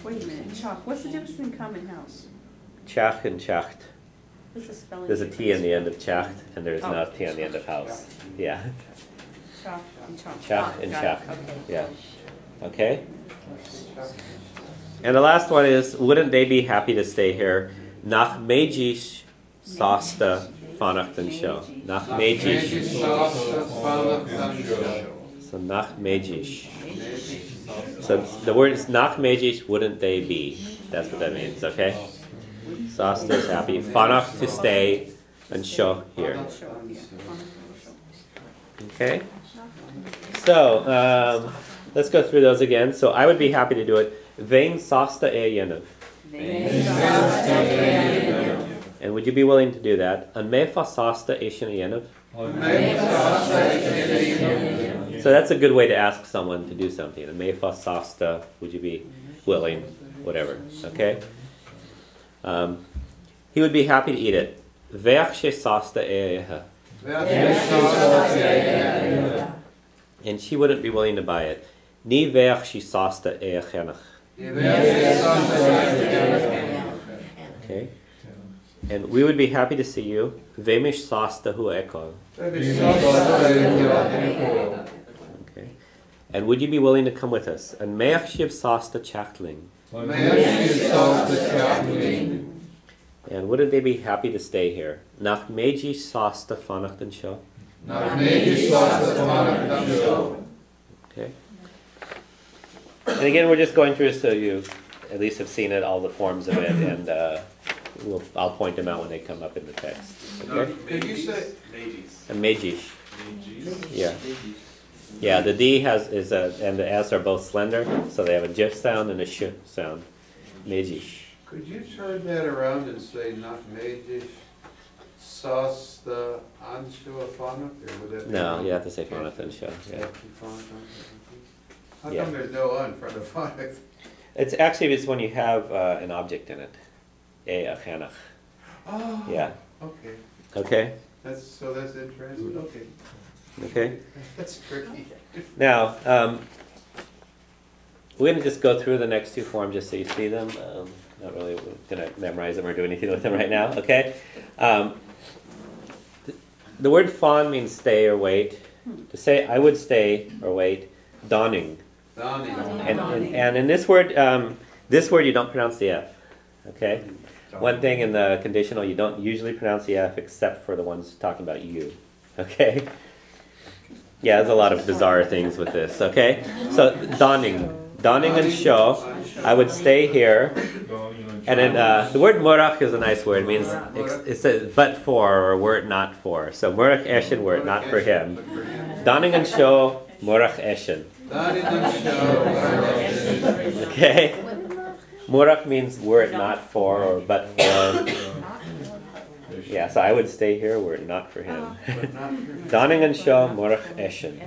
Wait a minute, chalk. What's the difference between common house? Chach and chacht. What's the spelling? There's a T on the end of chacht, and there's Oh. not a T on the end of house. Yeah. Chalk and chalk. Chach and Got it. chacht. Okay. Yeah. Okay? And the last one is, wouldn't they be happy to stay here? Nach mejish sasta fanachtan show. Nach mejish. So nach mejish. So the word is nach mejish, wouldn't they be? That's what that means, okay? Sasta is happy. Fanach to stay, and show here. Okay? So, let's go through those again. So I would be happy to do it. Vein sasta yenav. And would you be willing to do that? An mefa sasta eshin yenav. So that's a good way to ask someone to do something. An mefa sasta, would you be willing? Whatever. Okay? He would be happy to eat it. Veach she sasta eha. And she wouldn't be willing to buy it. Ni veach she sasta eachenach. Okay. And we would be happy to see you. Vemish sasta hu ekol. Okay. And would you be willing to come with us? And meach shiv sasta chachtling. And wouldn't they be happy to stay here? Nach meji sasta fanachtan show. Okay. And again, we're just going through so you at least have seen it, all the forms of it, and I'll point them out when they come up in the text. Okay? Could you say Mejish? And mejish. Yeah. Yeah, the D and the S are both slender, so they have a jif sound and a sh sound. Mejish. Could you turn that around and say not Mejish, Sasta Anshu Afanach? Or would that be No, wrong? you have to say Fanathan show. Yeah. How Yeah. come there's no on in front of Fanach? It's when you have an object in it. Achanach. Oh, Yeah. okay. Okay? That's interesting. Okay. Okay? That's tricky. Now, we're going to just go through the next two forms just so you see them. Not really going to memorize them or do anything with them right now, okay? The word fawn means stay or wait. To say I would stay or wait, dawning. And in this word you don't pronounce the F, okay? One thing in the conditional, you don't usually pronounce the F except for the ones talking about you, okay? Yeah, there's a lot of bizarre things with this, okay? So, dawning and show, I would stay here. And then the word murach is a nice word. It means it says but for or were it not for. So murach eshin, were it not for him. Dawning and show, murach eshin. Okay? Murach means were it not for or but for. Yeah, so I would stay here were it not for him. Dawning and show, murach eshin.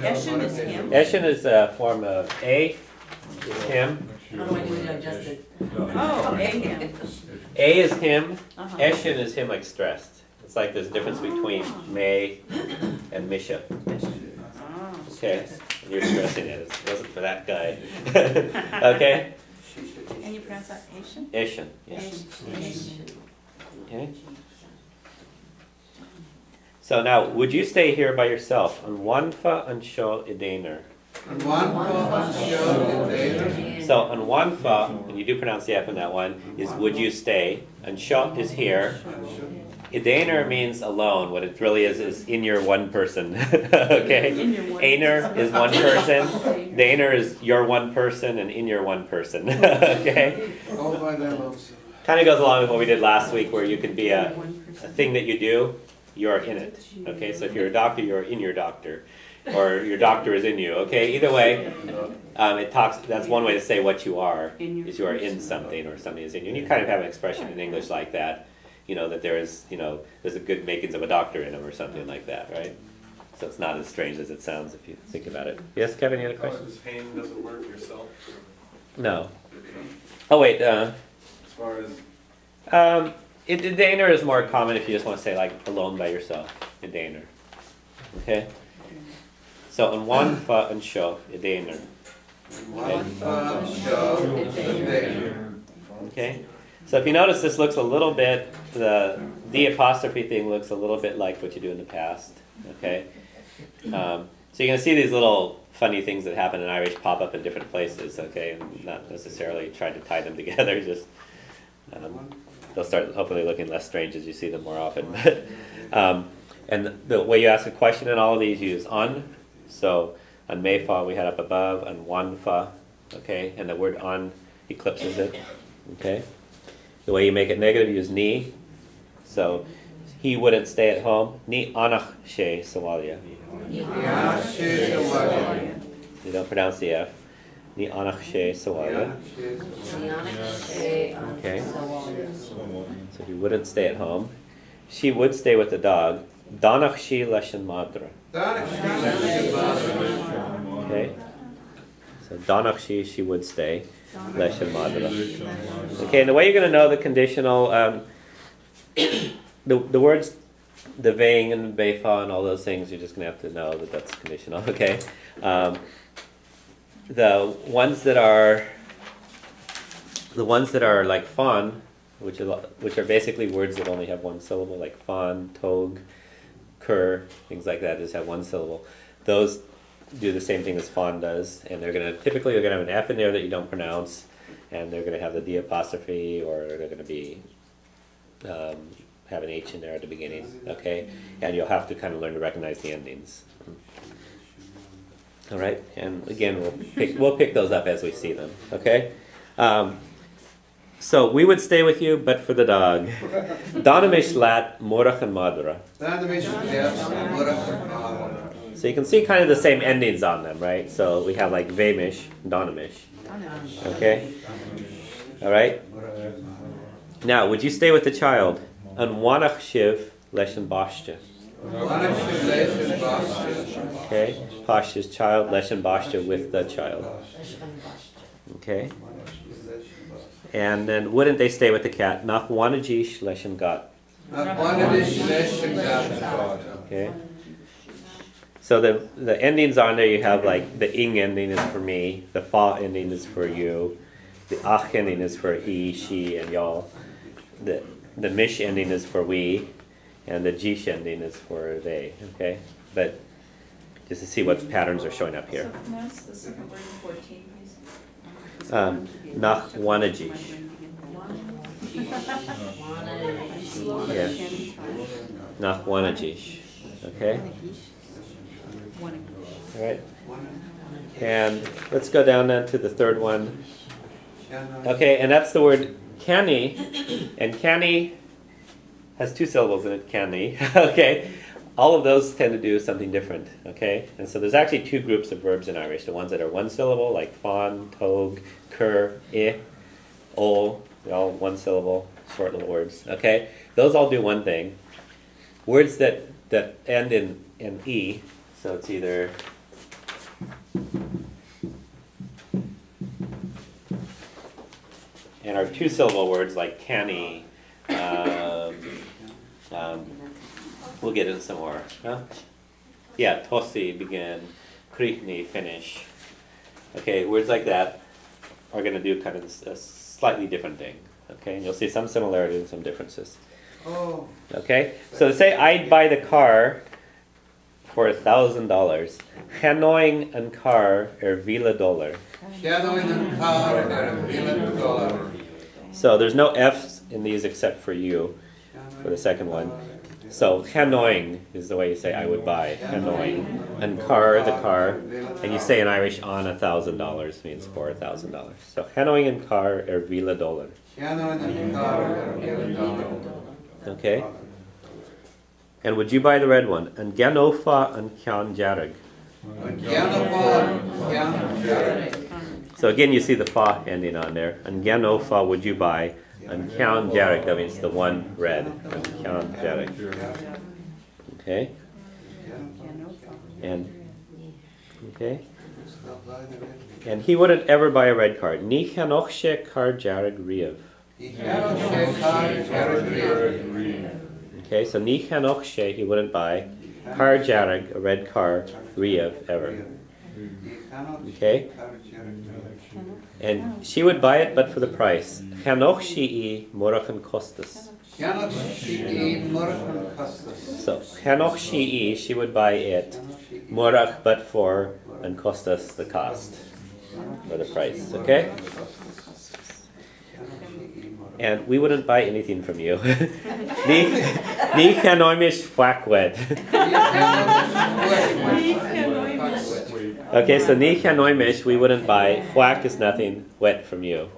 Eshin is him. Eshin is a form of A is him. Oh, him. A is him. Uh-huh. Eshin is him like stressed. It's like there's a difference between May and Misha. Okay? And you're stressing it. It wasn't for that guy. Okay? And you pronounce that Asian? Eshin, yes. Okay? So now, would you stay here by yourself? On wanfa and show idener. So on wanfa, and you do pronounce the F in that one, is would you stay? And show is here. Idener means alone. What it really is in your one person. Okay? Einer is one person. Daner is your one person and in your one person. Okay? Kind of goes along with what we did last week where you can be a thing that you do, you're in it. Okay? So if you're a doctor, you're in your doctor. Or your doctor is in you. Okay? Either way, that's one way to say what you are, is you are in something or something is in you. And you kind of have an expression in English like that. You know, that there's a good makings of a doctor in him or something like that, right? So it's not as strange as it sounds if you think about it. Yes, Kevin, you had a question? This pain doesn't work yourself? No. Oh, wait. As far as... Daner is more common if you just want to say, like, alone by yourself. Daner. Okay? So, on one fa and show, Daner. Okay. Okay? So if you notice, this looks a little bit, the apostrophe thing looks a little bit like what you do in the past. Okay? So you're going to see these little funny things that happen in Irish pop up in different places, okay? And not necessarily trying to tie them together, just they'll start hopefully looking less strange as you see them more often. And the way you ask a question in all of these, you use on. So on mefa we had up above, on wanfa, okay? And the word on eclipses it, okay? The way you make it negative, you use ni. So he wouldn't stay at home. Ni anach she sawalia. You don't pronounce the F. Ni anach she sawalia. Okay. So he wouldn't stay at home. She would stay with the dog. Danach she leshen madra. Okay. So danach she would stay. Leshen madra. Okay, and the way you're going to know the conditional, the words, the ving and befa and all those things, you're just going to have to know that that's conditional. Okay. The ones that are like fan, which are basically words that only have one syllable, like fan, tog, cur, things like that, just have one syllable. Those do the same thing as fan does, and they're gonna have an F in there that you don't pronounce, and they're gonna have the D apostrophe, or they're gonna be have an H in there at the beginning. Okay, and you'll have to kind of learn to recognize the endings. All right, and again, we'll pick those up as we see them. Okay, so we would stay with you, but for the dog. Donamish lat morach and madra. So you can see kind of the same endings on them, right? So we have like vemish, donamish. Okay, all right. Now, would you stay with the child? An wanach shiv leshen bashta. Okay, Pashta's child, leshen bashta with the child. Okay. And then wouldn't they stay with the cat? Nach wanajish leshen gat. Okay. So the endings on there, you have like the ing ending is for me, the fa ending is for you, the ach ending is for he, she, and y'all. The mish ending is for we, and the jish ending is for they. Okay, but just to see what patterns are showing up here. So pronounce the second word in 14, please. Nach wanajish. Yeah. Nach wanajish. Okay. All right. And let's go down then to the third one. Okay, and that's the word canny, and canny has two syllables in it, canny. Okay, all of those tend to do something different. Okay, and so there's actually two groups of verbs in Irish: the ones that are one syllable, like fan, tog, cur, ol, they're all one syllable, short little words. Okay, those all do one thing. Words that end in e, so it's either and are two syllable words like canny. We'll get into some more. Huh? Yeah, tosi, begin, krichni, finish. Okay, words like that are going to do kind of a slightly different thing. Okay, and you'll see some similarities and some differences. Oh. Okay, so say I'd buy the car for $1,000. Hanoi and car vila dollar. So there's no F's in these except for you, for the second one. So Hanoi is the way you say I would buy. Hanoi. And car, the car. And you say in Irish on $1,000 means for $1,000. So Hanoi and car vila dollar. Okay. And would you buy the red one? And Ganofa and Kyan Jarag. So again, you see the fa ending on there. And Ganofa would you buy? And Kyan Jarag, that means the one red. And Kyan Jarag. Okay. And okay. And he wouldn't ever buy a red card. Ni Chanochshe Kar Jarag Riav. Okay, so Ni Chanochshe, he wouldn't buy. Kar Jarag, a red car, Riav, ever. Okay? And she would buy it, but for the price. Chanoch shi'i morachan kostas. Cannot she Moroccan custos. So chanoch shi'i, she would buy it. Morach, but for, and kostas, the cost, or the price. Okay? And we wouldn't buy anything from you. Ni chanoimish flakwed. Okay, so ni chanoimish, we wouldn't buy. Flack is nothing, wet from you.